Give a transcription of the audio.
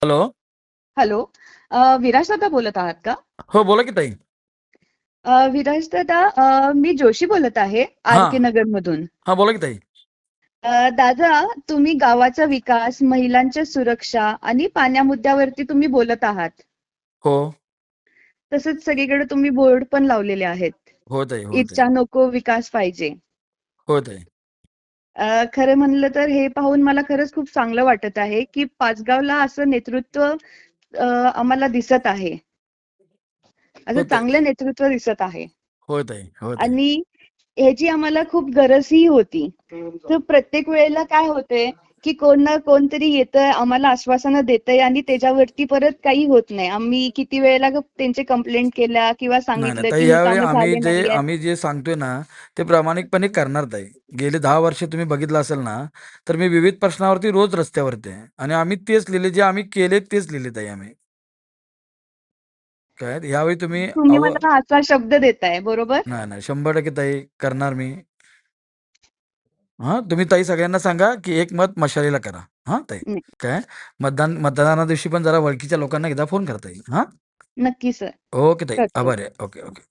Hello. Hello. Viraj दादा बोलत आहात का? हो, बोला की ताई. विराज दादा, मी जोशी बोलत आहे, आर हा. के नगर मधून. हा, बोला की ताई. दादा, तुम्ही गावाचा विकास, महिलांच्या सुरक्षा आणि पाण्या मुद्द्यावरती तुम्ही बोलत आहात. हो. तसंच सगळीकडे तुम्ही बोर्ड पण लावलेले आहेत. हो ताई, हो ताई. इच्छा नको, विकास पाहिजे. हो ताई. खरं म्हणलं तर हे पाहून मला खरंच खूप चांगलं वाटत आहे की पाचगावला असं नेतृत्व आम्हाला दिसत आहे. असं हो ताई. चांगलं नेतृत्व दिसत आहे. हो ताई. हो ताई. आणि ह्याची आम्हाला खूप गरजही होती. तर प्रत्येक वेळेला काय होतंय की कोण ना कोणतरी येतंय, आम्हाला आश्वासनं देतंय आणि त्याच्यावरती परत काही होत नाही. आम्ही किती वेळेला त्यांचे कंप्लेंट केल्या किंवा नाही, नाही सांगितलं ताई, की ही यावेळी कामं आम्ही झाले जे नाहीयेत. आम्ही जे सांगतोय ना, ते प्रामाणिकपणे करणार ताई. गेले 10 वर्ष तुम्ही बघितलं असेल ना, तर मी विविध प्रश्नावरती रोज रस्त्यावरती आहे आणि आम्ही तेच लिहिले, जे आम्ही केले तेच लिहिले ताई आम्ही. काय यावेळी तुम्ही तुम्ही मला असा शब्द देताय, बरोबर? नाही, नाही, 100% ताई करणार मी. हां, तुम्ही ताई सगळ्यांना सांगा, की एक मत मशालीला करा. हां ताई. नाही, काय मतदाना दिवशी पण जरा ओळखीच्या लोकांना एकदा फोन करता येईल. हां. नक्की सर. ओके ताई. करते. आभार आहे. Okay, okay.